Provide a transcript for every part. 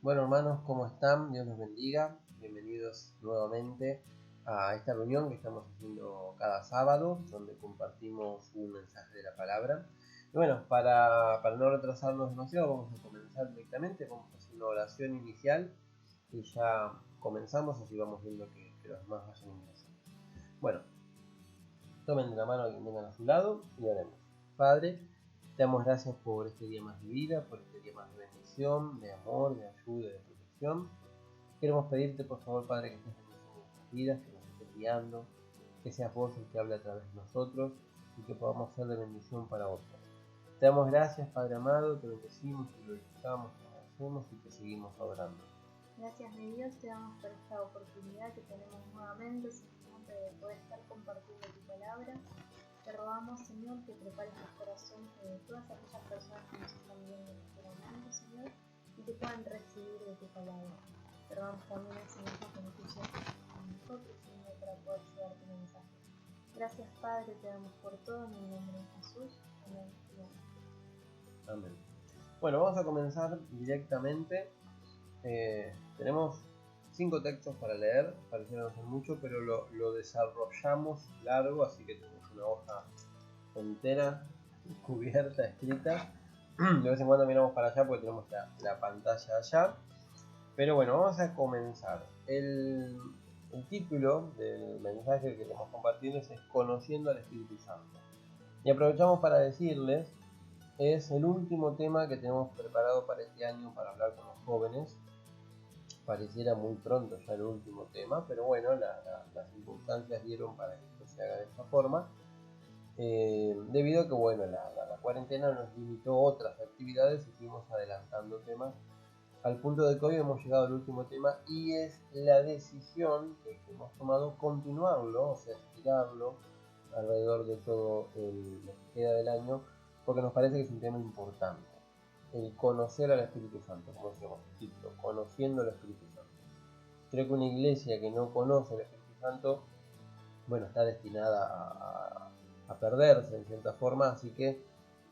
Bueno, hermanos, ¿cómo están? Dios los bendiga. Bienvenidos nuevamente a esta reunión que estamos haciendo cada sábado, donde compartimos un mensaje de la palabra. Y bueno, para no retrasarnos demasiado, vamos a comenzar directamente. Vamos a hacer una oración inicial y ya comenzamos, así vamos viendo que los demás vayan ingresando. Bueno, tomen de la mano a quien vengan a su lado y oremos. Padre, te damos gracias por este día más de vida, por este día más de bendición, de amor, de ayuda, de protección. Queremos pedirte, por favor, Padre, que estés bendiciendo nuestras vidas, que nos estés guiando, que seas vos el que hable a través de nosotros y que podamos ser de bendición para otros. Te damos gracias, Padre amado, te bendecimos, te glorificamos, te agradecemos y te seguimos adorando. Gracias de Dios, te damos por esta oportunidad que tenemos nuevamente, Señor, de poder estar compartiendo tu palabra. Te rogamos, Señor, que prepares los corazones de todas aquellas personas que nos están viendo en este momento, Señor, y que puedan recibir de tu palabra. Te rogamos también, Señor, que nos uses a nosotros, Señor, para poder llevar tu mensaje. Gracias, Padre, te damos por todo en el nombre de Jesús. Amén. Amén. Bueno, vamos a comenzar directamente. Tenemos 5 textos para leer, pareciera no ser mucho, pero lo desarrollamos largo, así que tenemos una hoja entera, cubierta, escrita. De vez en cuando miramos para allá porque tenemos la pantalla allá. Pero bueno, vamos a comenzar. El título del mensaje que estamos compartiendo es Conociendo al Espíritu Santo. Y aprovechamos para decirles, es el último tema que tenemos preparado para este año para hablar con los jóvenes. Pareciera muy pronto ya el último tema, pero bueno, las circunstancias dieron para que esto se haga de esta forma. Debido a que bueno, la cuarentena nos limitó otras actividades y fuimos adelantando temas al punto de que hoy hemos llegado al último tema y es la decisión que hemos tomado continuarlo, o sea, estirarlo alrededor de todo lo que queda del año, porque nos parece que es un tema importante. El conocer al Espíritu Santo, como decíamos el título, conociendo al Espíritu Santo. Creo que una iglesia que no conoce al Espíritu Santo, bueno, está destinada a perderse en cierta forma, así que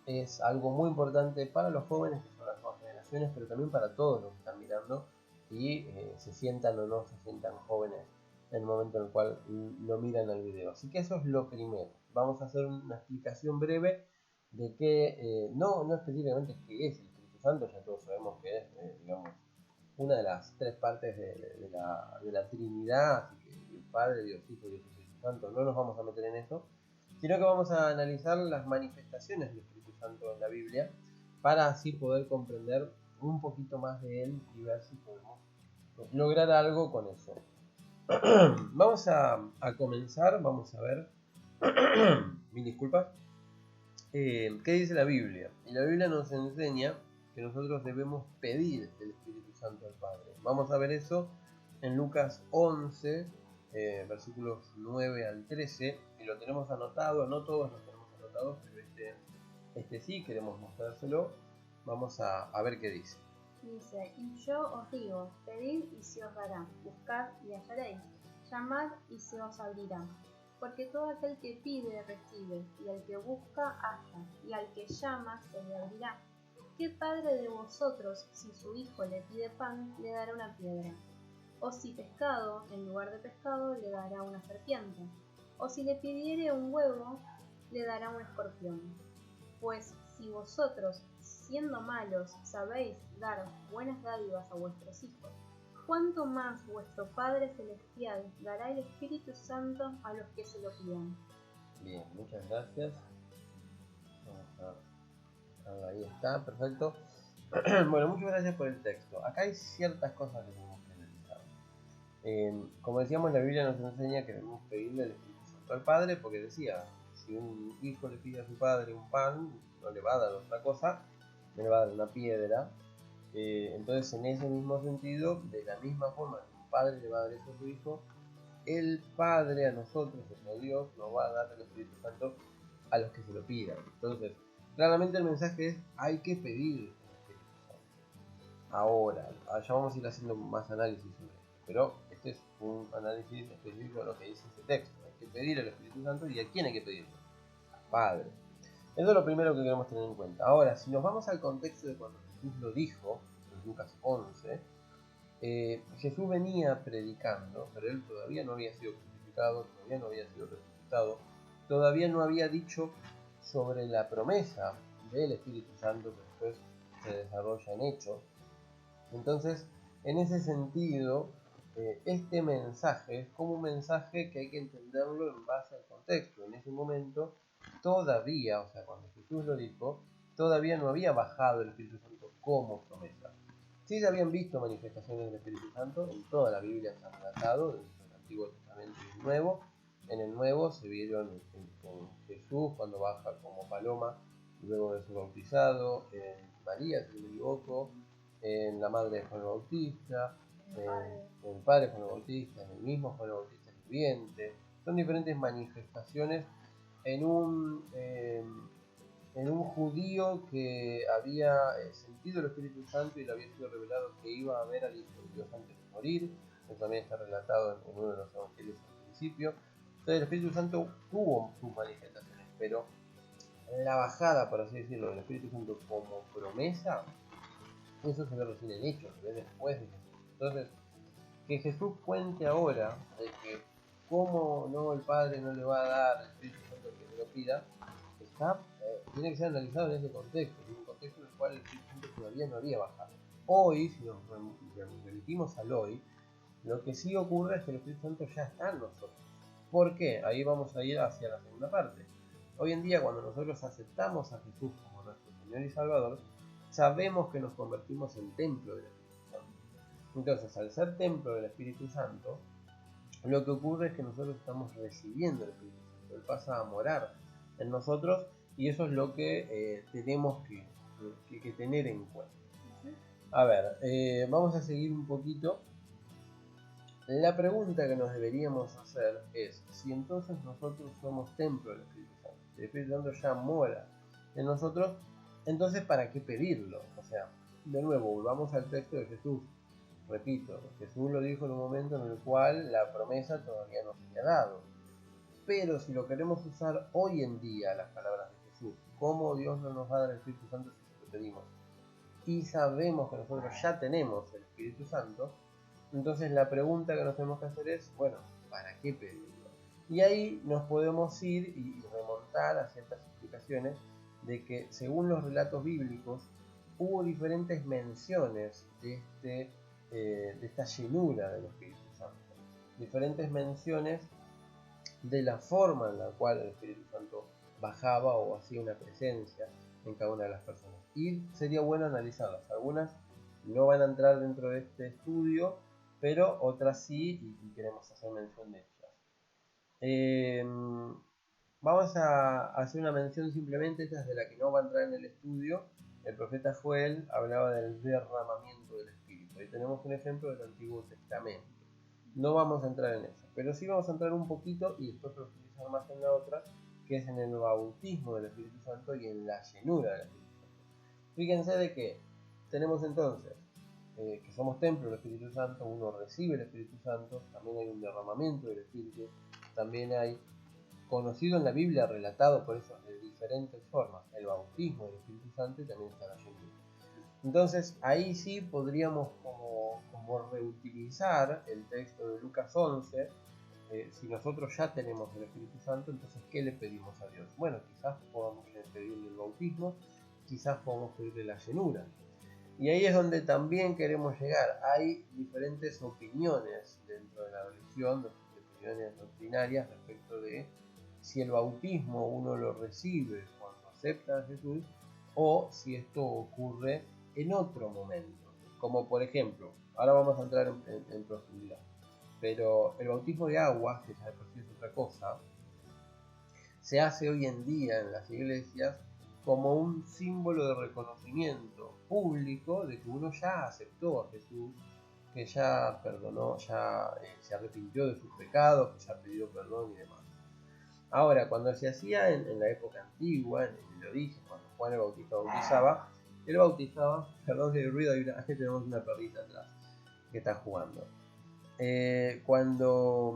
es algo muy importante para los jóvenes, que son las nuevas generaciones, pero también para todos los que están mirando y se sientan o no se sientan jóvenes en el momento en el cual lo miran al video. Así que eso es lo primero. Vamos a hacer una explicación breve de que no específicamente qué es el Espíritu Santo, ya todos sabemos que es, digamos, una de las 3 partes de la Trinidad, así que Dios Padre, Dios Hijo y Dios Espíritu Santo. No nos vamos a meter en eso, sino que vamos a analizar las manifestaciones del Espíritu Santo en la Biblia para así poder comprender un poquito más de él y ver si podemos lograr algo con eso. Vamos a comenzar, vamos a ver, mil disculpas, ¿qué dice la Biblia? Y la Biblia nos enseña que nosotros debemos pedir el Espíritu Santo al Padre. Vamos a ver eso en Lucas 11, versículos 9 al 13, y lo tenemos anotado, no todos los tenemos anotados, pero este sí, queremos mostrárselo. Vamos a ver qué dice. Dice, y yo os digo, pedid y se os dará, buscad y hallaréis, llamad y se os abrirá. Porque todo aquel que pide recibe, y al que busca halla, y al que llama se le abrirá. ¿Qué padre de vosotros, si su hijo le pide pan, le dará una piedra? O si pescado, en lugar de pescado, le dará una serpiente? O si le pidiere un huevo, le dará un escorpión. Pues si vosotros, siendo malos, sabéis dar buenas dádivas a vuestros hijos, ¿cuánto más vuestro Padre Celestial dará el Espíritu Santo a los que se lo pidan? Bien, muchas gracias. Ahí está, perfecto. Bueno, muchas gracias por el texto. Acá hay ciertas cosas que tenemos que analizar. Como decíamos, la Biblia nos enseña que debemos pedirle al Espíritu Santo al Padre, porque decía, si un hijo le pide a su padre un pan, no le va a dar otra cosa, no le va a dar una piedra. Entonces, en ese mismo sentido, de la misma forma que un padre le va a dar eso a su hijo, el Padre a nosotros, como Dios, nos va a dar el Espíritu Santo a los que se lo pidan. Entonces, claramente el mensaje es, hay que pedir el Espíritu Santo. Ahora, ya vamos a ir haciendo más análisis sobre esto, pero este es un análisis específico de lo que dice este texto. Hay que pedir el Espíritu Santo, ¿y a quién hay que pedirlo? Al Padre. Eso es lo primero que queremos tener en cuenta. Ahora, si nos vamos al contexto de cuando Jesús lo dijo, en Lucas 11, Jesús venía predicando, pero él todavía no había sido crucificado, todavía no había sido resucitado, todavía no había dicho sobre la promesa del Espíritu Santo que después se desarrolla en Hechos. Entonces, en ese sentido, este mensaje es como un mensaje que hay que entenderlo en base al contexto. En ese momento, todavía, o sea, cuando Jesús lo dijo, todavía no había bajado el Espíritu Santo como promesa. Sí se habían visto manifestaciones del Espíritu Santo, en toda la Biblia se ha relatado, en el Antiguo Testamento y el Nuevo. En el Nuevo se vieron en Jesús cuando baja como paloma luego de ser bautizado, en María, si no me equivoco, en la madre de Juan el Bautista, en el padre de Juan el Bautista, en el mismo Juan el Bautista viviente. Son diferentes manifestaciones en un judío que había sentido el Espíritu Santo y le había sido revelado que iba a ver al Hijo de Dios antes de morir. Eso también está relatado en uno de los evangelios al principio. Entonces el Espíritu Santo tuvo sus manifestaciones, pero la bajada, por así decirlo, del Espíritu Santo como promesa, eso se ve recién en Hechos, se ve después de Jesús. Entonces, que Jesús cuente ahora de que cómo no el Padre no le va a dar el Espíritu Santo que se lo pida, tiene que ser analizado en ese contexto, en un contexto en el cual el Espíritu Santo todavía no había bajado. Hoy, si nos remitimos al hoy, lo que sí ocurre es que el Espíritu Santo ya está en nosotros. ¿Por qué? Ahí vamos a ir hacia la segunda parte. Hoy en día, cuando nosotros aceptamos a Jesús como nuestro Señor y Salvador, sabemos que nos convertimos en templo del Espíritu Santo. Entonces, al ser templo del Espíritu Santo, lo que ocurre es que nosotros estamos recibiendo el Espíritu Santo. Él pasa a morar en nosotros y eso es lo que tenemos que tener en cuenta. A ver, vamos a seguir un poquito. La pregunta que nos deberíamos hacer es, si entonces nosotros somos templo del Espíritu Santo, el Espíritu Santo ya mora en nosotros, entonces ¿para qué pedirlo? O sea, de nuevo, volvamos al texto de Jesús. Repito, Jesús lo dijo en un momento en el cual la promesa todavía no se había dado. Pero si lo queremos usar hoy en día, las palabras de Jesús, ¿cómo Dios no nos va a dar el Espíritu Santo si se lo pedimos? Y sabemos que nosotros ya tenemos el Espíritu Santo, entonces la pregunta que nos tenemos que hacer es, bueno, ¿para qué pedirlo? Y ahí nos podemos ir y remontar a ciertas explicaciones de que según los relatos bíblicos hubo diferentes menciones de esta llenura del Espíritu Santo, diferentes menciones de la forma en la cual el Espíritu Santo bajaba o hacía una presencia en cada una de las personas. Y sería bueno analizarlas. Algunas no van a entrar dentro de este estudio, pero otras sí, y queremos hacer mención de ellas. Vamos a hacer una mención simplemente, esta es de la que no va a entrar en el estudio. El profeta Joel hablaba del derramamiento del Espíritu. Ahí tenemos un ejemplo del Antiguo Testamento. No vamos a entrar en eso, pero sí vamos a entrar un poquito y después profundizar más en la otra, que es en el bautismo del Espíritu Santo y en la llenura del Espíritu Santo. Fíjense de que tenemos entonces que somos templo del Espíritu Santo, uno recibe el Espíritu Santo, también hay un derramamiento del Espíritu, también hay, conocido en la Biblia, relatado por eso de diferentes formas, el bautismo del Espíritu Santo y también está la llenura. Entonces ahí sí podríamos como reutilizar el texto de Lucas 11, si nosotros ya tenemos el Espíritu Santo, entonces ¿qué le pedimos a Dios? Bueno, quizás podamos pedirle el bautismo, quizás podamos pedirle la llenura. Y ahí es donde también queremos llegar. Hay diferentes opiniones dentro de la religión, opiniones doctrinarias respecto de si el bautismo uno lo recibe cuando acepta a Jesús o si esto ocurre en otro momento. Como por ejemplo, ahora vamos a entrar en profundidad, pero el bautismo de agua, que ya de por sí es otra cosa, se hace hoy en día en las iglesias como un símbolo de reconocimiento público de que uno ya aceptó a Jesús, que ya perdonó, ya se arrepintió de sus pecados, que ya pidió perdón y demás. Ahora, cuando se hacía en la época antigua, en el origen, cuando Juan el Bautista bautizaba, él bautizaba, perdón si hay ruido, aquí tenemos una perrita atrás que está jugando. Cuando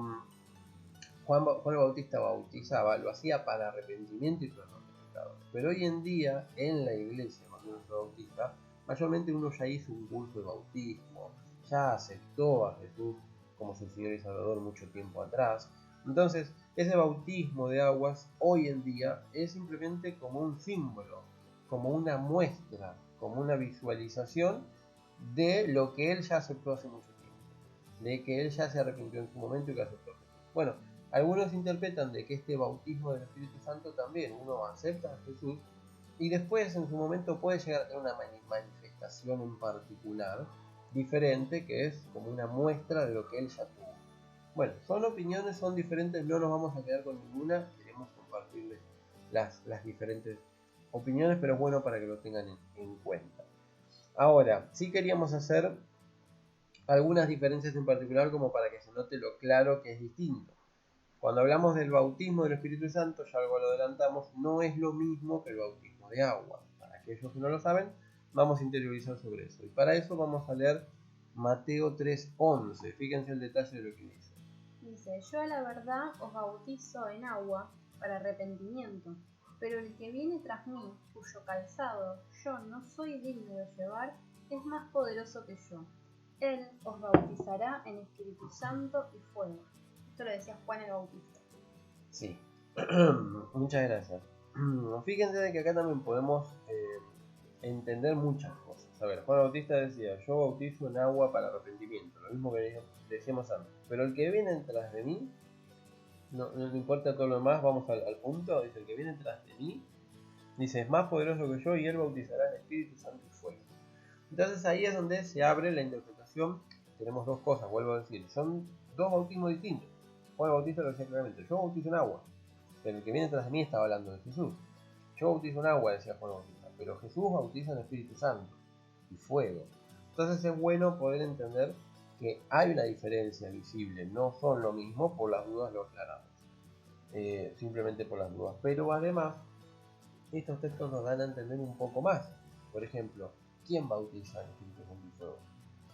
Juan el Bautista bautizaba, lo hacía para arrepentimiento y perdón de pecados. Pero hoy en día, en la iglesia, cuando uno se bautiza, mayormente uno ya hizo un curso de bautismo, ya aceptó a Jesús como su Señor y Salvador mucho tiempo atrás. Entonces, ese bautismo de aguas hoy en día es simplemente como un símbolo, como una muestra, como una visualización de lo que él ya aceptó hace mucho tiempo, de que él ya se arrepintió en su momento y que aceptó a Jesús. Bueno, algunos interpretan de que este bautismo del Espíritu Santo también uno acepta a Jesús y después en su momento puede llegar a tener una manifestación en particular diferente, que es como una muestra de lo que él ya tuvo. Bueno, son opiniones, son diferentes, no nos vamos a quedar con ninguna, queremos compartirles las diferentes opiniones, pero es bueno para que lo tengan en cuenta. Ahora, sí queríamos hacer algunas diferencias en particular como para que se note lo claro que es distinto. Cuando hablamos del bautismo del Espíritu Santo, ya algo lo adelantamos, no es lo mismo que el bautismo de agua. Para aquellos que no lo saben, vamos a interiorizar sobre eso. Y para eso vamos a leer Mateo 3:11. Fíjense el detalle de lo que dice. Dice, yo a la verdad os bautizo en agua para arrepentimiento, pero el que viene tras mí, cuyo calzado yo no soy digno de llevar, es más poderoso que yo. Él os bautizará en Espíritu Santo y fuego. Esto lo decía Juan el Bautista. Sí, muchas gracias. Fíjense de que acá también podemos entender muchas cosas. A ver, Juan Bautista decía, yo bautizo en agua para arrepentimiento, lo mismo que decíamos antes. Pero el que viene tras de mí, no importa todo lo demás, vamos al punto, dice, el que viene tras de mí, dice, es más poderoso que yo y él bautizará en Espíritu Santo y fuego. Entonces ahí es donde se abre la interpretación. Tenemos dos cosas, vuelvo a decir, son dos bautismos distintos. Juan Bautista lo decía claramente, yo bautizo en agua, pero el que viene tras de mí estaba hablando de Jesús. Yo bautizo en agua, decía Juan Bautista, pero Jesús bautiza en Espíritu Santo y fuego. Entonces es bueno poder entender que hay una diferencia visible, no son lo mismo, por las dudas lo aclaramos. Simplemente por las dudas. Pero además, estos textos nos dan a entender un poco más. Por ejemplo, ¿quién bautiza en Espíritu Santo y fuego?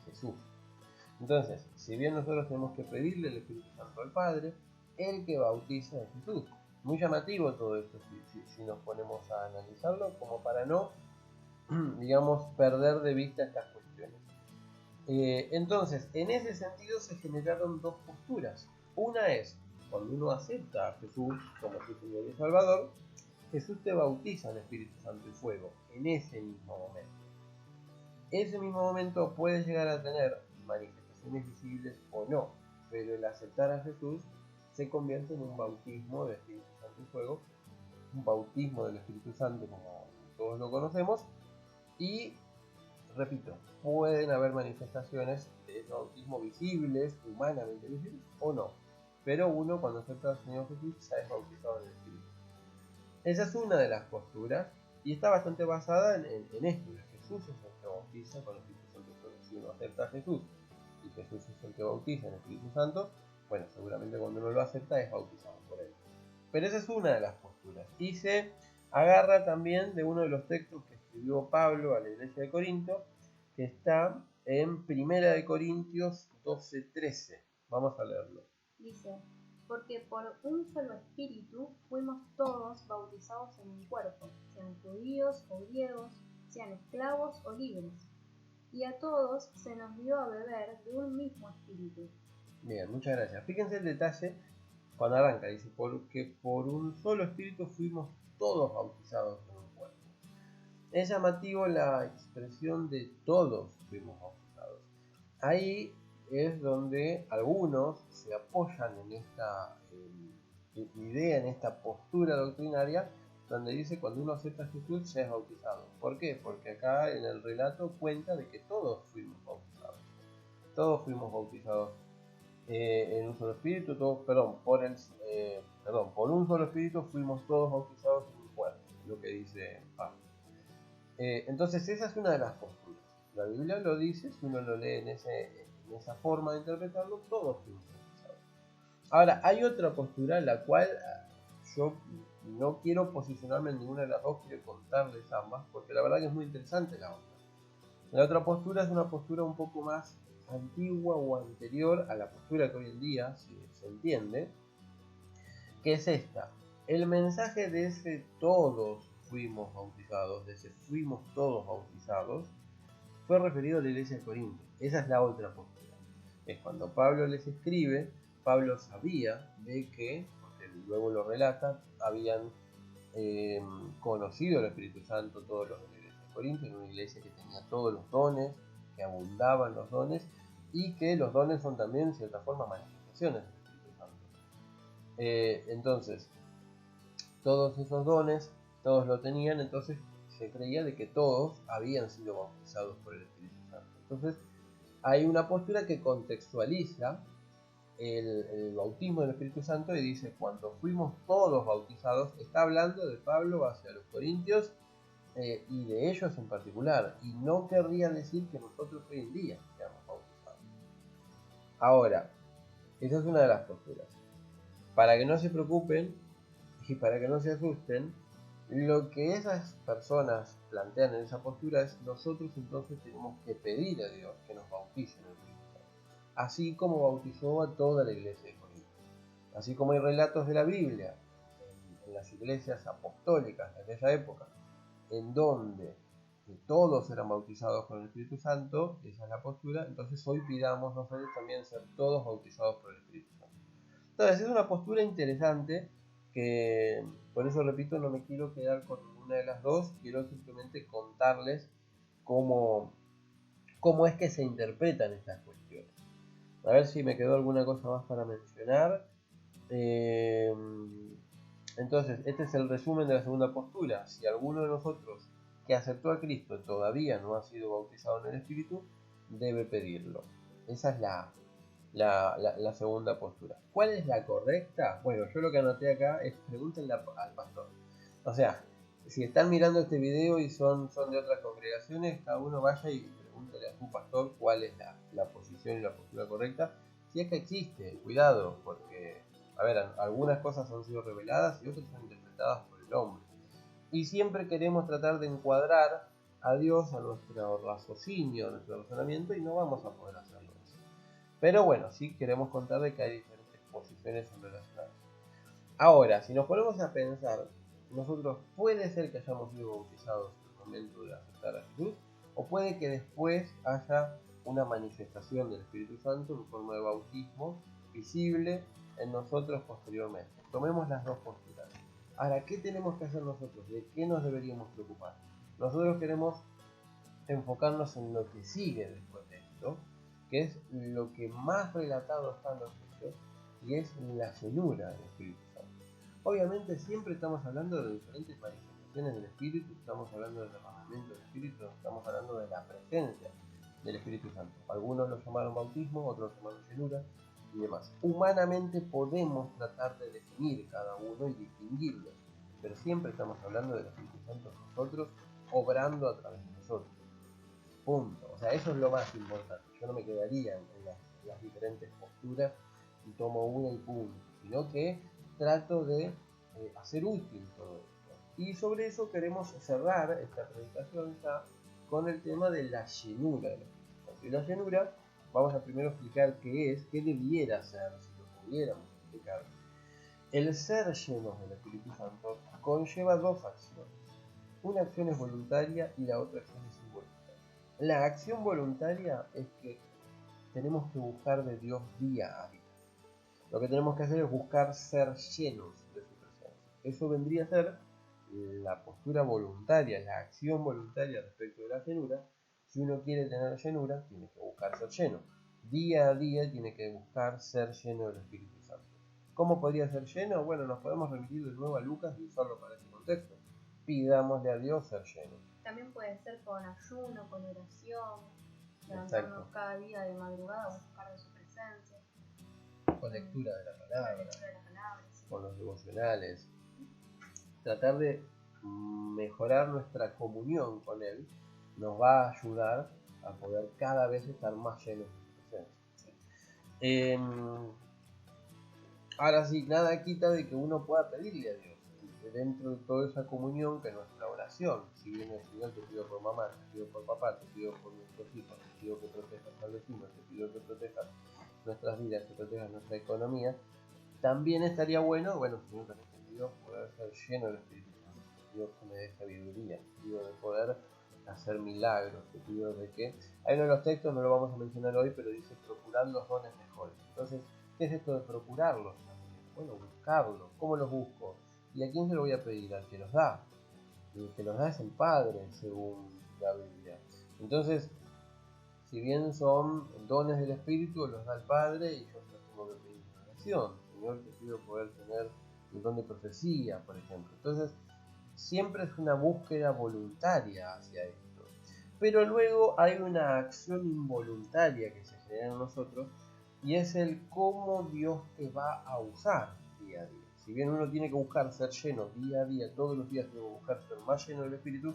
Jesús. Entonces, si bien nosotros tenemos que pedirle el Espíritu Santo al Padre, el que bautiza es Jesús. Muy llamativo todo esto si nos ponemos a analizarlo, como para no, digamos, perder de vista estas cuestiones. Entonces, en ese sentido se generaron dos posturas. Una es, cuando uno acepta a Jesús como su Señor y Salvador, Jesús te bautiza en Espíritu Santo y fuego, en ese mismo momento. Ese mismo momento puede llegar a tener manifestaciones visibles o no, pero el aceptar a Jesús se convierte en un bautismo del Espíritu Santo y fuego, un bautismo del Espíritu Santo como todos lo conocemos, y repito, pueden haber manifestaciones de bautismo visibles, humanamente visibles o no, pero uno cuando acepta al Señor Jesús ya es bautizado en el Espíritu. Esa es una de las posturas y está bastante basada en esto, que Jesús es el que bautiza con el Espíritu Santo. Si uno acepta a Jesús y Jesús es el que bautiza en el Espíritu Santo, bueno, seguramente cuando uno lo acepta es bautizado por él. Pero esa es una de las posturas. Y se agarra también de uno de los textos que escribió Pablo a la iglesia de Corinto, que está en 1 Corintios 12:13. Vamos a leerlo. Dice, porque por un solo espíritu fuimos todos bautizados en un cuerpo, sean judíos o griegos, sean esclavos o libres, y a todos se nos dio a beber de un mismo espíritu. Bien, muchas gracias. Fíjense el detalle cuando arranca, dice, porque por un solo espíritu fuimos todos bautizados en un cuerpo. Es llamativo la expresión de todos fuimos bautizados. Ahí es donde algunos se apoyan en esta idea, en esta postura doctrinaria, donde dice cuando uno acepta a Jesús ya es bautizado. ¿Por qué? Porque acá en el relato cuenta de que todos fuimos bautizados. Todos fuimos bautizados en un solo espíritu, por un solo espíritu fuimos todos bautizados en un cuerpo, lo que dice Pablo. Entonces esa es una de las posturas. La Biblia lo dice, si uno lo lee en esa forma de interpretarlo, todos fuimos bautizados. Ahora, hay otra postura, la cual yo no quiero posicionarme en ninguna de las dos, quiero contarles ambas, porque la verdad que es muy interesante la otra. La otra postura es una postura un poco más antigua o anterior a la postura que hoy en día se entiende, que es esta. El mensaje de ese todos fuimos bautizados, de ese fuimos todos bautizados, fue referido a la iglesia de Corinto. Esa es la otra postura. Es cuando Pablo les escribe, Pablo sabía de que, porque luego lo relata, habían conocido el Espíritu Santo todos los de la iglesia de Corinto, en una iglesia que tenía todos los dones, que abundaban los dones, y que los dones son también, de cierta forma, manifestaciones del Espíritu Santo. Entonces, todos esos dones, todos lo tenían, entonces se creía de que todos habían sido bautizados por el Espíritu Santo. Entonces, hay una postura que contextualiza el bautismo del Espíritu Santo y dice, cuando fuimos todos bautizados, está hablando de Pablo hacia los corintios y de ellos en particular, y no querría decir que nosotros hoy en día seamos bautizados. Ahora, esa es una de las posturas. Para que no se preocupen y para que no se asusten, lo que esas personas plantean en esa postura es nosotros entonces tenemos que pedir a Dios que nos bautice en el Espíritu Santo, así como bautizó a toda la iglesia de Corinto. Así como hay relatos de la Biblia en las iglesias apostólicas de aquella época, en donde todos eran bautizados con el Espíritu Santo, esa es la postura, entonces hoy pidamos nosotros también ser todos bautizados por el Espíritu Santo. Entonces es una postura interesante que, por eso repito, no me quiero quedar con ninguna de las dos, quiero simplemente contarles cómo es que se interpretan estas cuestiones. A ver si me quedó alguna cosa más para mencionar. Entonces, este es el resumen de la segunda postura. Si alguno de nosotros que aceptó a Cristo todavía no ha sido bautizado en el Espíritu, debe pedirlo. Esa es la segunda postura. ¿Cuál es la correcta? Bueno, yo lo que anoté acá es pregúntenle al pastor. O sea, si están mirando este video y son de otras congregaciones, cada uno vaya y pregúntele a su pastor cuál es la posición y la postura correcta. Si es que existe, cuidado, porque, a ver, algunas cosas han sido reveladas y otras son interpretadas por el hombre. Y siempre queremos tratar de encuadrar a Dios a nuestro raciocinio, a nuestro razonamiento, y no vamos a poder hacerlo. Pero bueno, sí queremos contar de que hay diferentes posiciones en relación a eso. Ahora, si nos ponemos a pensar, nosotros puede ser que hayamos sido bautizados en el momento de aceptar a Jesús, o puede que después haya una manifestación del Espíritu Santo en forma de bautismo visible en nosotros posteriormente. Tomemos las dos posturas. Ahora, ¿qué tenemos que hacer nosotros? ¿De qué nos deberíamos preocupar? Nosotros queremos enfocarnos en lo que sigue después de esto, que es lo que más relatado está en los hechos, y es la llenura del Espíritu Santo. Obviamente siempre estamos hablando de diferentes manifestaciones del Espíritu, estamos hablando del derramamiento del Espíritu, estamos hablando de la presencia del Espíritu Santo. Algunos lo llamaron bautismo, otros lo llamaron llenura y demás. Humanamente podemos tratar de definir cada uno y distinguirlos, pero siempre estamos hablando del Espíritu Santo nosotros, obrando a través de nosotros. Punto. O sea, eso es lo más importante. Yo no me quedaría en las diferentes posturas y tomo una y punto, sino que trato de hacer útil todo esto. Y sobre eso queremos cerrar esta presentación ya con el tema de la llenura del Espíritu Santo. Y la llenura, vamos a primero explicar qué es, qué debiera ser, si lo pudiéramos explicar. El ser llenos del Espíritu Santo conlleva dos acciones. Una acción es voluntaria y la otra acción es involuntaria. La acción voluntaria es que tenemos que buscar de Dios día a día. Lo que tenemos que hacer es buscar ser llenos de su presencia. Eso vendría a ser la postura voluntaria, la acción voluntaria respecto de la llenura. Si uno quiere tener llenura, tiene que buscar ser lleno. Día a día tiene que buscar ser lleno del Espíritu Santo. ¿Cómo podría ser lleno? Bueno, nos podemos remitir de nuevo a Lucas y usarlo para ese contexto. Pidámosle a Dios ser lleno. También puede ser con ayuno, con oración, levantarnos cada día de madrugada a buscar de su presencia. Con lectura de la palabra, sí. Con los devocionales. Tratar de mejorar nuestra comunión con Él nos va a ayudar a poder cada vez estar más llenos de su presencia. Sí. Ahora sí, nada quita de que uno pueda pedirle a Dios dentro de toda esa comunión, que nuestra oración, si bien el Señor te pido por mamá, te pido por papá, te pido por nuestros hijos, te pido que protejas al vecino, te pido que protejas nuestras vidas, que protejas nuestra economía, también estaría bueno, Señor, también te pido poder ser lleno del Espíritu Santo, Dios que me dé sabiduría, pido de poder hacer milagros. Te pido de que, hay uno de los textos, no lo vamos a mencionar hoy, pero dice procurar los dones mejores. Entonces, ¿qué es esto de procurarlos? Bueno, buscarlos. ¿Cómo los busco? ¿Y a quién se lo voy a pedir? Al que los da. Y el que los da es el Padre, según la Biblia. Entonces, si bien son dones del Espíritu, los da el Padre y yo los tengo que pedir en oración. Señor, te pido poder tener el don de profecía, por ejemplo. Entonces, siempre es una búsqueda voluntaria hacia esto. Pero luego hay una acción involuntaria que se genera en nosotros y es el cómo Dios te va a usar día a día. Si bien uno tiene que buscar ser lleno día a día, todos los días tengo que buscar ser más lleno del Espíritu,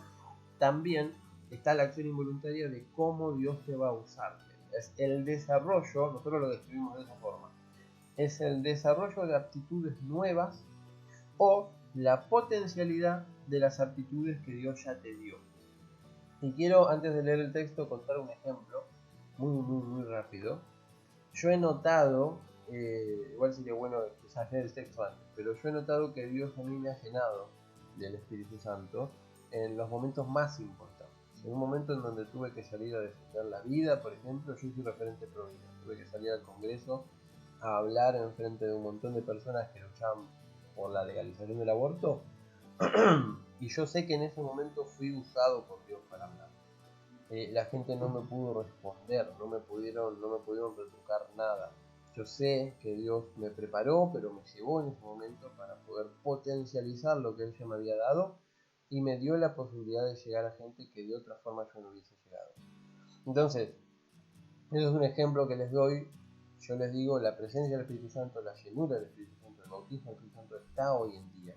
también está la acción involuntaria de cómo Dios te va a usar. Es el desarrollo, nosotros lo describimos de esa forma, es el desarrollo de aptitudes nuevas o la potencialidad de las aptitudes que Dios ya te dio. Y quiero, antes de leer el texto, contar un ejemplo muy rápido. Yo he notado, igual sería bueno quizás leer el texto antes, pero yo he notado que Dios a mí me ha llenado del Espíritu Santo en los momentos más importantes. En un momento en donde tuve que salir a defender la vida, por ejemplo, yo soy referente pro vida. Tuve que salir al Congreso a hablar en frente de un montón de personas que luchaban por la legalización del aborto. Y yo sé que en ese momento fui usado por Dios para hablar. La gente no me pudo responder, no me pudieron retrucar nada. Yo sé que Dios me preparó, pero me llevó en ese momento para poder potencializar lo que Él ya me había dado y me dio la posibilidad de llegar a gente que de otra forma yo no hubiese llegado. Entonces, eso es un ejemplo que les doy. Yo les digo, la presencia del Espíritu Santo, la llenura del Espíritu Santo, el bautismo del Espíritu Santo está hoy en día.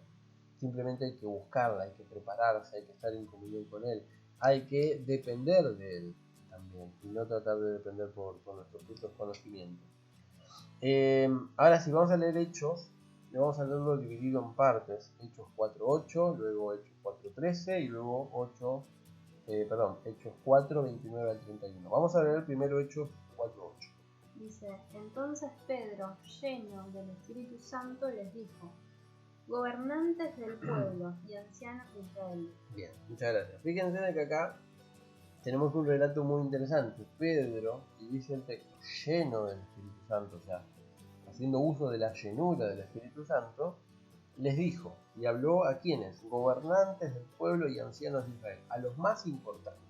Simplemente hay que buscarla, hay que prepararse, hay que estar en comunión con Él. Hay que depender de Él también y no tratar de depender por nuestros propios conocimientos. Ahora sí, vamos a leer Hechos. Vamos a leerlo dividido en partes. Hechos 4.8, luego Hechos 4.13 y luego Hechos 4.29 al 31. Vamos a leer primero Hechos 4.8. Dice, entonces Pedro, lleno del Espíritu Santo, les dijo, gobernantes del pueblo y ancianos de Israel. Bien, muchas gracias. Fíjense que acá tenemos un relato muy interesante. Pedro, y dice el texto, lleno del Espíritu Santo, o sea, haciendo uso de la llenura del Espíritu Santo, les dijo, y habló a quienes, gobernantes del pueblo y ancianos de Israel, a los más importantes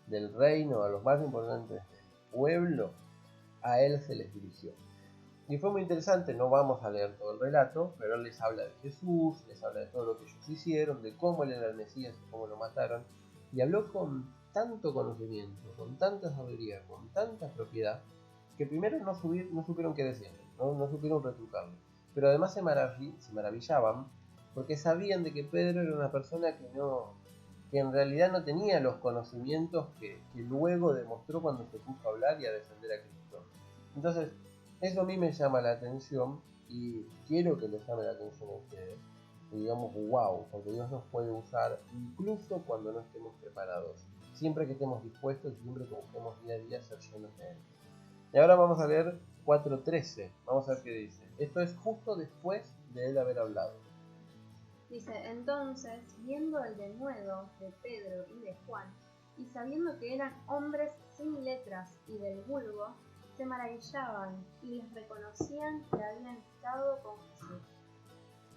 del reino, a los más importantes del pueblo, a él se les dirigió. Y fue muy interesante, no vamos a leer todo el relato, pero él les habla de Jesús, les habla de todo lo que ellos hicieron, de cómo él era el Mesías y cómo lo mataron, y habló con tanto conocimiento, con tanta sabiduría, con tanta propiedad, que primero no supieron qué decirle, no supieron retrucarlo, pero además se maravillaban porque sabían de que Pedro era una persona que en realidad no tenía los conocimientos que luego demostró cuando se puso a hablar y a defender a Cristo. Entonces, eso a mí me llama la atención y quiero que les llame la atención a ustedes. Y digamos, wow, porque Dios nos puede usar incluso cuando no estemos preparados. Siempre que estemos dispuestos y siempre que busquemos día a día ser llenos de Él. Y ahora vamos a leer 4.13. Vamos a ver qué dice. Esto es justo después de él haber hablado. Dice, entonces, viendo el denuedo de Pedro y de Juan, y sabiendo que eran hombres sin letras y del vulgo, se maravillaban y les reconocían que habían estado con Jesús.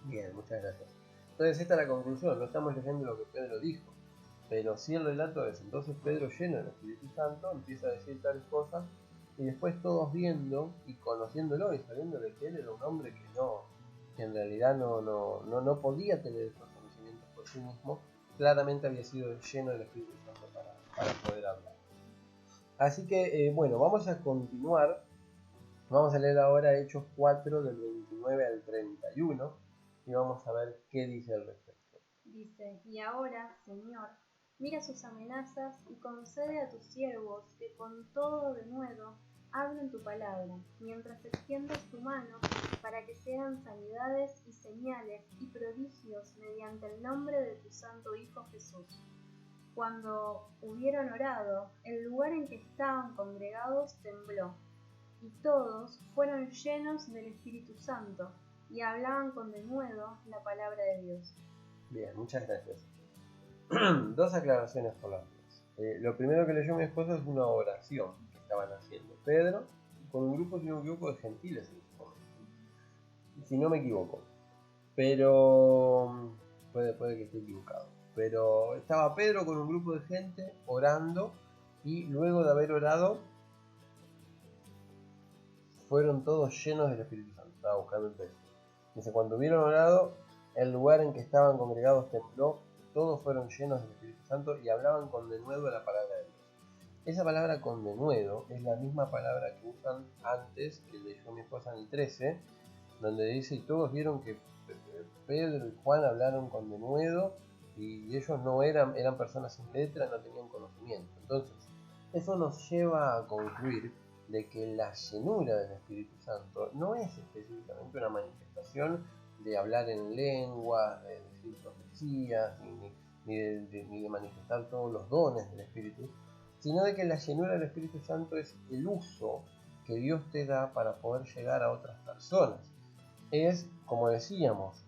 Bien, muchas gracias. Entonces esta es la conclusión, no estamos leyendo lo que Pedro dijo, pero sí el relato es, entonces Pedro lleno del Espíritu Santo empieza a decir tales cosas y después todos viendo y conociéndolo y sabiendo de que él era un hombre que en realidad no podía tener esos conocimientos por sí mismo, claramente había sido lleno del Espíritu Santo para poder hablar. Así que bueno, vamos a continuar. Vamos a leer ahora Hechos 4 del 29 al 31 y vamos a ver qué dice al respecto. Dice, y ahora, Señor, mira sus amenazas y concede a tus siervos que con todo denuedo hablen tu palabra, mientras extiendes tu mano para que sean sanidades y señales y prodigios mediante el nombre de tu santo Hijo Jesús. Cuando hubieron orado, el lugar en que estaban congregados tembló, y todos fueron llenos del Espíritu Santo, y hablaban con denuedo la palabra de Dios. Bien, muchas gracias. Dos aclaraciones por las dudas. Lo primero que leyó mi esposa es una oración que estaban haciendo Pedro con un grupo, si no me equivoco, de gentiles en ese momento, si no me equivoco, pero puede que esté equivocado, pero estaba Pedro con un grupo de gente orando, y luego de haber orado fueron todos llenos del Espíritu Santo. Estaba buscando el texto. Dice, cuando hubieron orado, el lugar en que estaban congregados tembló, todos fueron llenos del Espíritu Santo y hablaban con denuedo la palabra de Dios. Esa palabra con denuedo es la misma palabra que usan antes, que leyó mi esposa en el 13, donde dice, y todos vieron que Pedro y Juan hablaron con denuedo, y ellos no eran personas sin letra, no tenían conocimiento. Entonces, eso nos lleva a concluir de que la llenura del Espíritu Santo no es específicamente una manifestación de hablar en lengua, de decir profecías, ni de manifestar todos los dones del Espíritu, sino de que la llenura del Espíritu Santo es el uso que Dios te da para poder llegar a otras personas. Es, como decíamos,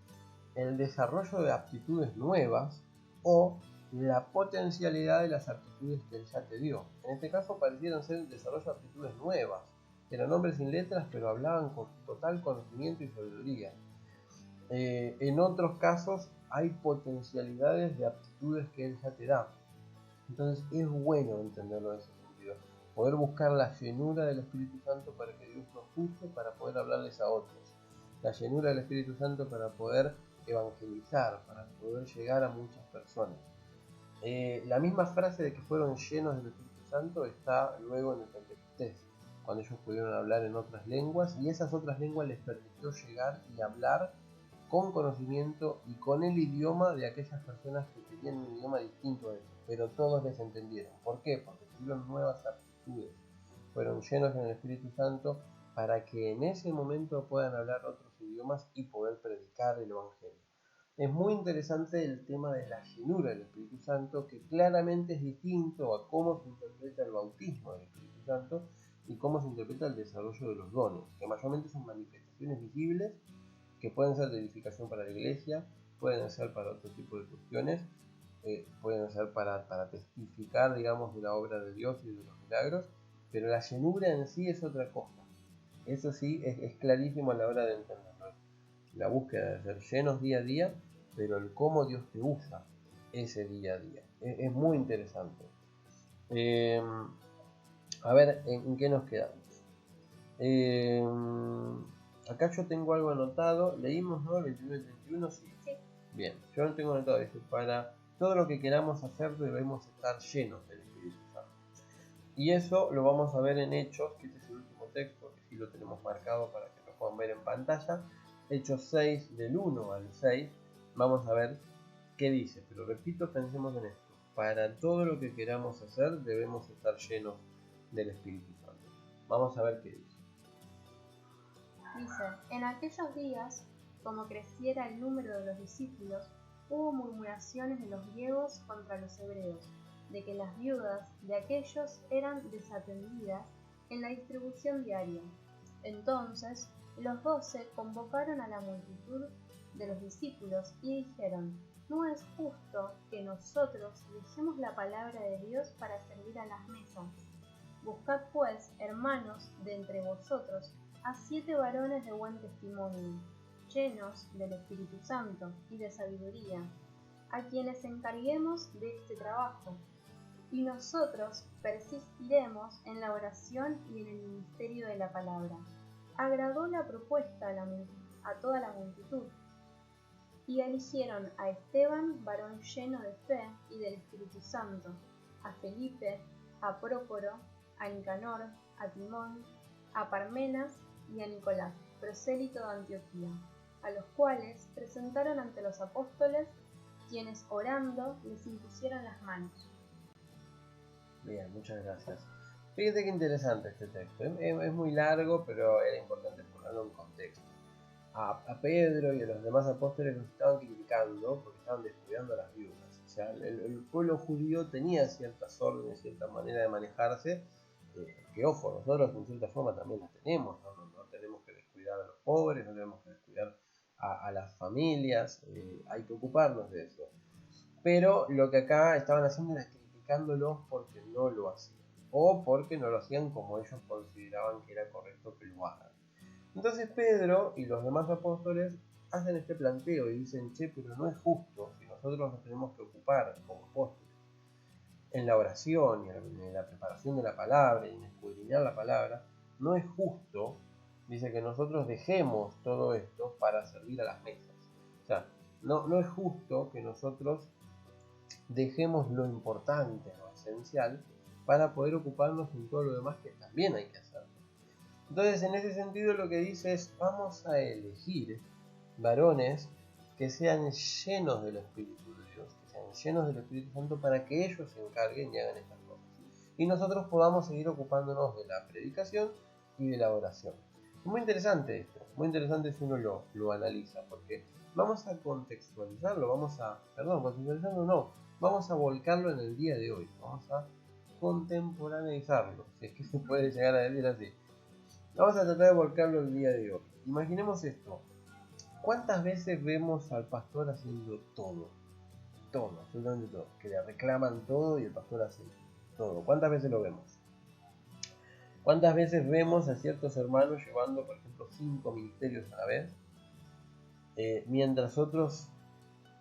el desarrollo de aptitudes nuevas o la potencialidad de las aptitudes que Él ya te dio. En este caso parecieron ser el desarrollo de aptitudes nuevas. Eran hombres sin letras, pero hablaban con total conocimiento y sabiduría. En otros casos hay potencialidades de aptitudes que Él ya te da. Entonces es bueno entenderlo en ese sentido. Poder buscar la llenura del Espíritu Santo para que Dios nos use para poder hablarles a otros. La llenura del Espíritu Santo para poder evangelizar, para poder llegar a muchas personas. La misma frase de que fueron llenos del Espíritu Santo está luego en el Pentecostés, cuando ellos pudieron hablar en otras lenguas, y esas otras lenguas les permitió llegar y hablar con conocimiento y con el idioma de aquellas personas que tenían un idioma distinto a ellos, pero todos les entendieron. ¿Por qué? Porque tuvieron nuevas aptitudes, fueron llenos en el Espíritu Santo para que en ese momento puedan hablar otros idiomas y poder predicar el Evangelio. Es muy interesante el tema de la llenura del Espíritu Santo, que claramente es distinto a cómo se interpreta el bautismo del Espíritu Santo y cómo se interpreta el desarrollo de los dones, que mayormente son manifestaciones visibles que pueden ser de edificación para la iglesia, pueden ser para otro tipo de cuestiones, pueden ser para testificar, digamos, de la obra de Dios y de los milagros, pero la llenura en sí es otra cosa. Eso sí es clarísimo a la hora de entenderlo. La búsqueda de ser llenos día a día, pero el cómo Dios te usa ese día a día. Es muy interesante. A ver, ¿en qué nos quedamos? Acá yo tengo algo anotado. Leímos, ¿no? 21 y 31, sí. Bien, yo lo tengo anotado. Dice, para todo lo que queramos hacer debemos estar llenos del Espíritu Santo. Y eso lo vamos a ver en Hechos, que este es el último texto, que sí lo tenemos marcado para que lo puedan ver en pantalla. Hechos 6, del 1 al 6. Vamos a ver qué dice. Pero repito, pensemos en esto. Para todo lo que queramos hacer debemos estar llenos del Espíritu Santo. Vamos a ver qué dice. Dice, en aquellos días, como creciera el número de los discípulos, hubo murmuraciones de los griegos contra los hebreos, de que las viudas de aquellos eran desatendidas en la distribución diaria. Entonces, los 12 convocaron a la multitud de los discípulos y dijeron, no es justo que nosotros dejemos la palabra de Dios para servir a las mesas. Buscad pues, hermanos, de entre vosotros, a 7 varones de buen testimonio, llenos del Espíritu Santo y de sabiduría, a quienes encarguemos de este trabajo, y nosotros persistiremos en la oración y en el ministerio de la palabra. Agradó la propuesta a toda la multitud, y eligieron a Esteban, varón lleno de fe y del Espíritu Santo, a Felipe, a Prócoro, a Nicanor, a Timón, a Parmenas y a Nicolás, prosélito de Antioquía, a los cuales presentaron ante los apóstoles, quienes orando les impusieron las manos. Bien, muchas gracias. Fíjate qué interesante este texto. Es muy largo, pero era importante ponerlo en contexto. A Pedro y a los demás apóstoles los estaban criticando porque estaban descuidando a las viudas. O sea, el pueblo judío tenía ciertas órdenes, cierta manera de manejarse, que ojo, nosotros en cierta forma también las tenemos, no tenemos que descuidar a los pobres, no tenemos que descuidar a las familias, hay que ocuparnos de eso. Pero lo que acá estaban haciendo era criticar criticándolos porque no lo hacían, o porque no lo hacían como ellos consideraban que era correcto que lo hagan. Entonces Pedro y los demás apóstoles hacen este planteo y dicen, che, pero no es justo si nosotros nos tenemos que ocupar como apóstoles en la oración y en la preparación de la palabra y en escudriñar la palabra, no es justo, dice, que nosotros dejemos todo esto para servir a las mesas. O sea, no es justo que nosotros dejemos lo importante, lo esencial, para poder ocuparnos en todo lo demás que también hay que hacer. Entonces, en ese sentido, lo que dice es, vamos a elegir varones que sean llenos del Espíritu de Dios, que sean llenos del Espíritu Santo, para que ellos se encarguen y hagan estas cosas. Y nosotros podamos seguir ocupándonos de la predicación y de la oración. Es muy interesante esto, muy interesante si uno lo analiza, porque vamos a contextualizarlo, vamos a volcarlo en el día de hoy, vamos a contemporaneizarlo, si es que se puede llegar a decir así. Vamos a tratar de volcarlo el día de hoy. Imaginemos esto. ¿Cuántas veces vemos al pastor haciendo todo? Todo, absolutamente todo. Que le reclaman todo y el pastor hace todo. ¿Cuántas veces lo vemos? ¿Cuántas veces vemos a ciertos hermanos llevando, por ejemplo, 5 ministerios a la vez? Mientras otros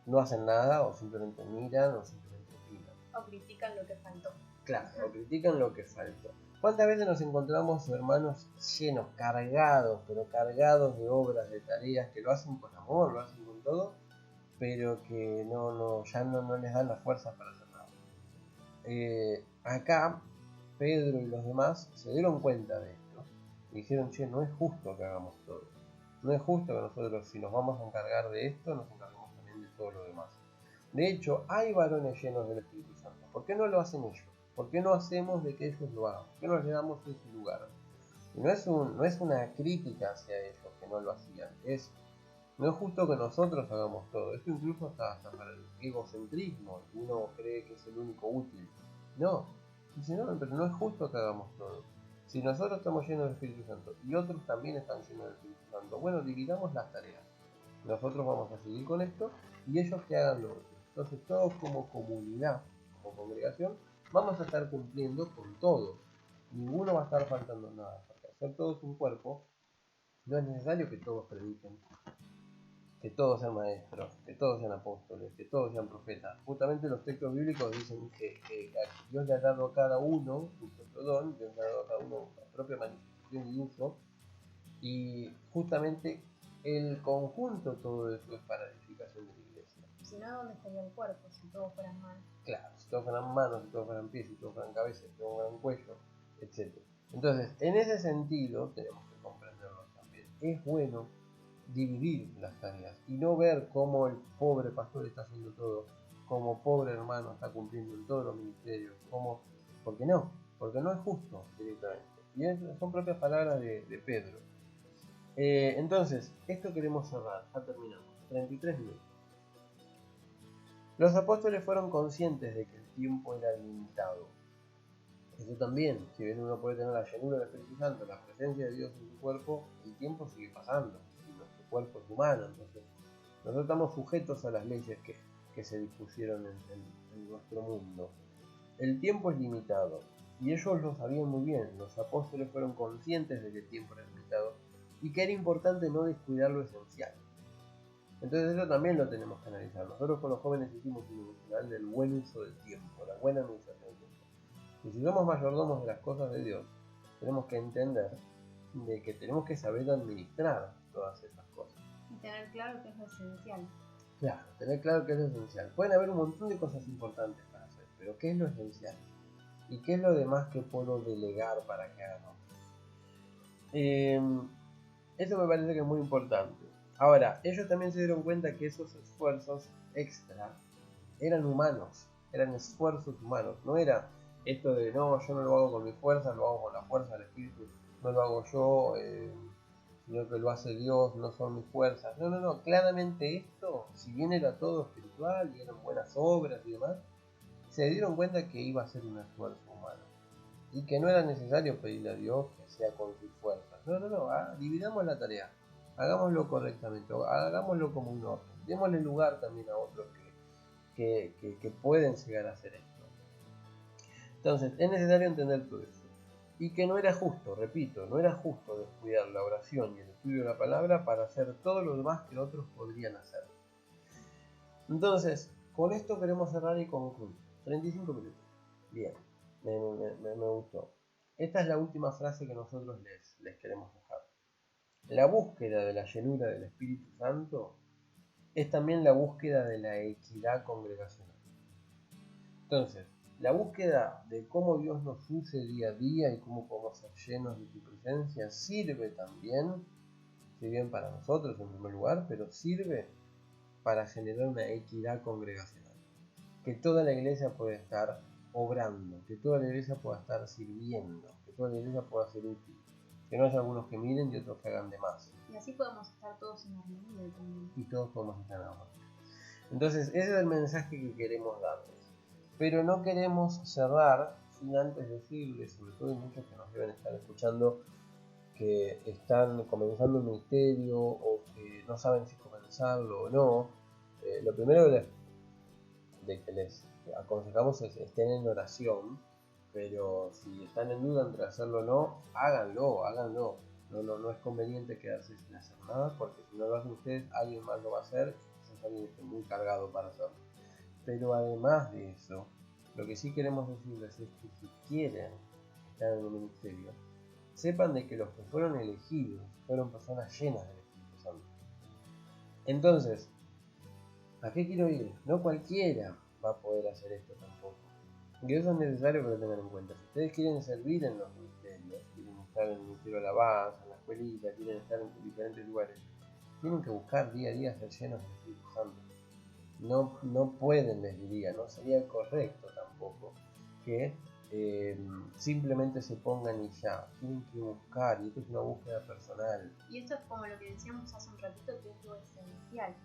no hacen nada, o simplemente miran, o simplemente opinan. O critican lo que faltó. Claro, o critican lo que faltó. ¿Cuántas veces nos encontramos hermanos llenos, cargados, pero cargados de obras, de tareas, que lo hacen con amor, lo hacen con todo, pero que ya no les dan la fuerza para hacer nada? Acá, Pedro y los demás se dieron cuenta de esto y dijeron, che, no es justo que hagamos todo. No es justo que nosotros, si nos vamos a encargar de esto, nos encarguemos también de todo lo demás. De hecho, hay varones llenos del Espíritu Santo. ¿Por qué no lo hacen ellos? ¿Por qué no hacemos de que ellos lo hagan? ¿Por qué no les damos ese lugar? Y no es una crítica hacia ellos que no lo hacían. No es justo que nosotros hagamos todo. Esto incluso hasta para el egocentrismo. Uno cree que es el único útil. No. Dice, no, pero no es justo que hagamos todo. Si nosotros estamos llenos del Espíritu Santo y otros también están llenos del Espíritu Santo, bueno, dividamos las tareas. Nosotros vamos a seguir con esto y ellos que hagan lo otro. Entonces todos como comunidad, como congregación, vamos a estar cumpliendo con todo. Ninguno va a estar faltando nada. Porque hacer todos un cuerpo, no es necesario que todos prediquen, que todos sean maestros, que todos sean apóstoles, que todos sean profetas. Justamente los textos bíblicos dicen que Dios le ha dado a cada uno su propio don, Dios le ha dado a cada uno la propia manifestación y uso, y justamente el conjunto todo eso es para la edificación de la iglesia. Si no, ¿dónde estaría el cuerpo? Si todos fueran manos. Claro, si todos fueran manos, si todos fueran pies, si todos fueran cabezas, si todos fueran cuello, etc. Entonces, en ese sentido, tenemos que comprenderlo también. Es bueno dividir las tareas y no ver cómo el pobre pastor está haciendo todo, como pobre hermano está cumpliendo en todos los ministerios, porque no es justo directamente. Y son propias palabras de Pedro. Entonces, esto queremos cerrar, ya terminamos, 33 minutos. Los apóstoles fueron conscientes de que el tiempo era limitado. Eso también, si bien uno puede tener la llenura del Espíritu Santo, la presencia de Dios en su cuerpo, el tiempo sigue pasando. Nuestro cuerpo es humano, entonces nosotros estamos sujetos a las leyes que se dispusieron en nuestro mundo. El tiempo es limitado y ellos lo sabían muy bien. Los apóstoles fueron conscientes de que el tiempo era limitado y que era importante no descuidar lo esencial. Entonces eso también lo tenemos que analizar. Nosotros con los jóvenes hicimos un devocional del buen uso del tiempo, la buena administración del tiempo. Y si somos mayordomos de las cosas de Dios, tenemos que entender de que tenemos que saber administrar todas esas cosas. Y tener claro que es lo esencial. Claro, tener claro que es lo esencial. Pueden haber un montón de cosas importantes para hacer, pero ¿qué es lo esencial? ¿Y qué es lo demás que puedo delegar para que hagan otros? Eso me parece que es muy importante. Ahora, ellos también se dieron cuenta que esos esfuerzos extra eran humanos, eran esfuerzos humanos. No era esto de, no, yo no lo hago con mi fuerza, lo hago con la fuerza del Espíritu, no lo hago yo, sino que lo hace Dios, no son mis fuerzas. No, claramente esto, si bien era todo espiritual y eran buenas obras y demás, se dieron cuenta que iba a ser un esfuerzo humano y que no era necesario pedirle a Dios que sea con sus fuerzas. Dividamos la tarea, hagámoslo correctamente, hagámoslo como un orden, démosle lugar también a otros que pueden llegar a hacer esto. Entonces, es necesario entender todo eso. Y que no era justo, repito, no era justo descuidar la oración y el estudio de la palabra para hacer todo lo demás que otros podrían hacer. Entonces, con esto queremos cerrar y concluir. 35 minutos. Bien, me gustó. Esta es la última frase que nosotros les queremos dejar. La búsqueda de la llenura del Espíritu Santo es también la búsqueda de la equidad congregacional. Entonces, la búsqueda de cómo Dios nos use día a día y cómo podemos ser llenos de su presencia sirve también, si bien para nosotros en primer lugar, pero sirve para generar una equidad congregacional. Que toda la iglesia pueda estar obrando, que toda la iglesia pueda estar sirviendo, que toda la iglesia pueda ser útil. Que no haya algunos que miren y otros que hagan de más. Y así podemos estar todos en armonía también. Y todos podemos estar en armonía. Entonces, ese es el mensaje que queremos darles. Pero no queremos cerrar sin antes decirles, sobre todo hay muchos que nos deben estar escuchando, que están comenzando un ministerio o que no saben si comenzarlo o no. Lo primero que les aconsejamos es estén en oración, pero si están en duda entre hacerlo o no, háganlo. No es conveniente quedarse sin hacer nada, porque si no lo hacen ustedes, alguien más lo va a hacer, quizás alguien esté muy cargado para hacerlo. Pero además de eso, lo que sí queremos decirles es que si quieren estar en el ministerio, sepan de que los que fueron elegidos fueron personas llenas del Espíritu Santo. Entonces, ¿a qué quiero ir? No cualquiera va a poder hacer esto tampoco. Y eso es necesario que lo tengan en cuenta. Si ustedes quieren servir en los ministerios, quieren estar en el ministerio de alabanza, en la escuelita, quieren estar en diferentes lugares, tienen que buscar día a día ser llenos del Espíritu Santo. No pueden, les diría, no sería correcto tampoco que simplemente se pongan y ya. Tienen que buscar, y esto es una búsqueda personal. Y esto es como lo que decíamos hace un ratito, que es lo esencial.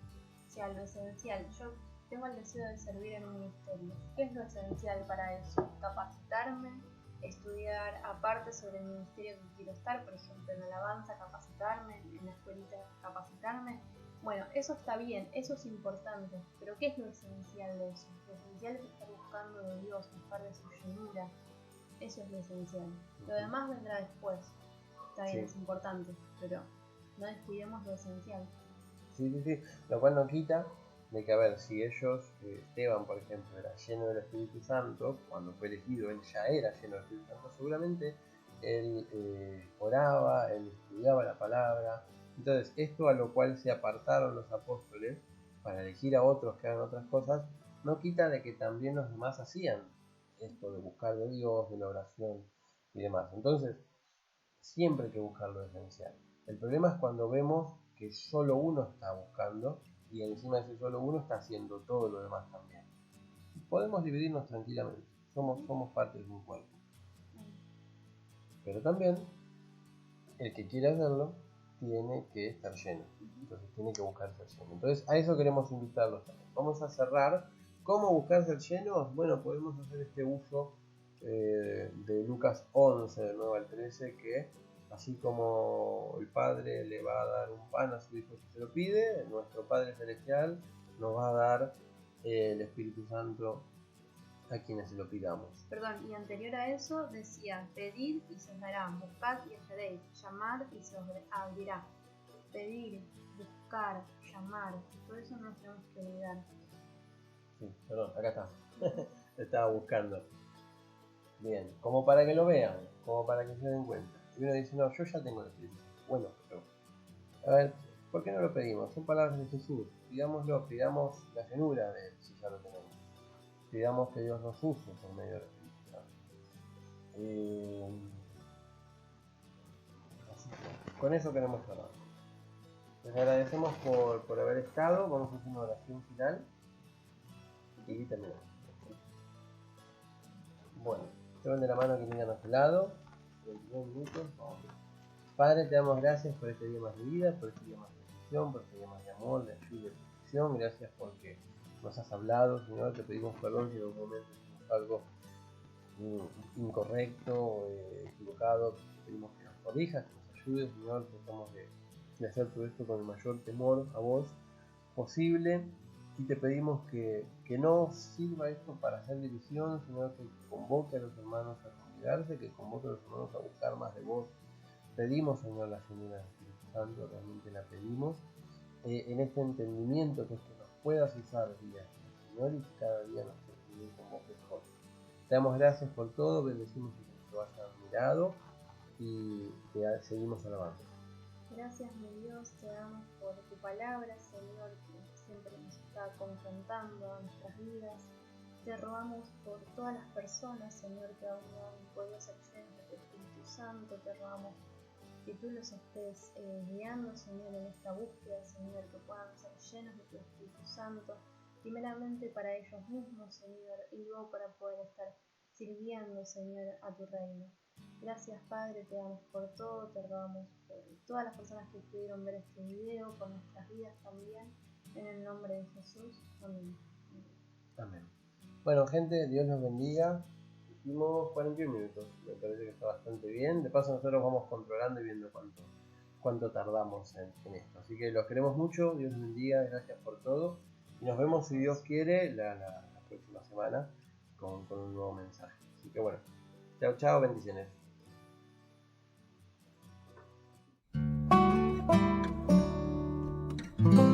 O sea, lo esencial. Yo tengo el deseo de servir en un ministerio. ¿Qué es lo esencial para eso? Capacitarme, estudiar aparte sobre el ministerio que quiero estar, por ejemplo, en alabanza, capacitarme, en la escuelita, capacitarme. Bueno, eso está bien, eso es importante, pero ¿qué es lo esencial de eso? Lo esencial es estar buscando de Dios, buscar de su llenura. Eso es lo esencial. Lo demás vendrá después. Está bien, es importante, pero no descuidemos lo esencial. Sí. Lo cual no quita de que, a ver, si ellos, Esteban, por ejemplo, era lleno del Espíritu Santo, cuando fue elegido él ya era lleno del Espíritu Santo, seguramente él oraba, él estudiaba la palabra. Entonces, esto a lo cual se apartaron los apóstoles para elegir a otros que hagan otras cosas, no quita de que también los demás hacían esto de buscar de Dios, de la oración y demás. Entonces, siempre hay que buscar lo esencial. El problema es cuando vemos que solo uno está buscando y encima de ese solo uno está haciendo todo lo demás también. Podemos dividirnos tranquilamente, somos parte de un cuerpo. Pero también, el que quiere hacerlo, tiene que estar lleno. Entonces tiene que buscar ser lleno. Entonces a eso queremos invitarlos también. Vamos a cerrar. ¿Cómo buscar ser llenos? Bueno, podemos hacer este uso de Lucas 11, del 9 al 13, que así como el Padre le va a dar un pan a su Hijo si se lo pide, nuestro Padre Celestial nos va a dar el Espíritu Santo a quienes se lo pidamos. Perdón, y anterior a eso decía, pedid y se os dará, buscad y hallaréis, llamad y se os abrirá. Pedir, buscar, llamar, todo eso no nos tenemos que olvidar. Sí, perdón, acá está. Lo estaba buscando. Bien, como para que lo vean, como para que se den cuenta. Y uno dice, no, yo ya tengo el Espíritu. Bueno, pero, a ver, ¿por qué no lo pedimos? Son palabras de Jesús. Pidámoslo, pidamos la llenura de él, si ya lo tenemos. Pidamos que Dios nos use por medio del Espíritu Santo. Así que, con eso queremos cerrar. Les agradecemos por haber estado. Vamos a hacer una oración final y terminamos. Bueno, lleven de la mano que tengan a su lado. 22 minutos. Vamos. Padre, te damos gracias por este día más de vida, por este día más de bendición, por este día más de amor, de ayuda y de protección. Gracias porque nos has hablado, Señor. Te pedimos perdón si en algún momento hicimos algo incorrecto, equivocado. Te pedimos que nos corrijas, que nos ayudes, Señor. Tratamos de hacer todo esto con el mayor temor a vos posible. y te pedimos que no sirva esto para hacer división, sino que convoque a los hermanos a congregarse, que convoque a los hermanos a buscar más de vos. Pedimos, Señor, la llenura del Espíritu Santo, realmente la pedimos, en este entendimiento que es que nos puedas usar día a día, Señor, y que cada día nos sentimos con vos mejor. Te damos gracias por todo, bendecimos que te hayas mirado y te seguimos alabando. Gracias, mi Dios, te damos por tu palabra, Señor, que siempre nos está confrontando a nuestras vidas. Te rogamos por todas las personas, Señor, que aún no han podido ser llenos de tu Espíritu Santo. Te rogamos que tú los estés guiando, Señor, en esta búsqueda, Señor, que puedan ser llenos de tu Espíritu Santo, primeramente para ellos mismos, Señor, y luego para poder estar sirviendo, Señor, a tu reino. Gracias, Padre, te damos por todo, te rogamos por todas las personas que pudieron ver este video, por nuestras vidas también, en el nombre de Jesús. Amén. Amén. Bueno, gente, Dios los bendiga. Hicimos 41 minutos, me parece que está bastante bien. De paso nosotros vamos controlando y viendo cuánto tardamos en esto. Así que los queremos mucho, Dios los bendiga, gracias por todo. Y nos vemos, si Dios quiere, la próxima semana con un nuevo mensaje. Así que bueno, chao, chao, bendiciones. Thank you.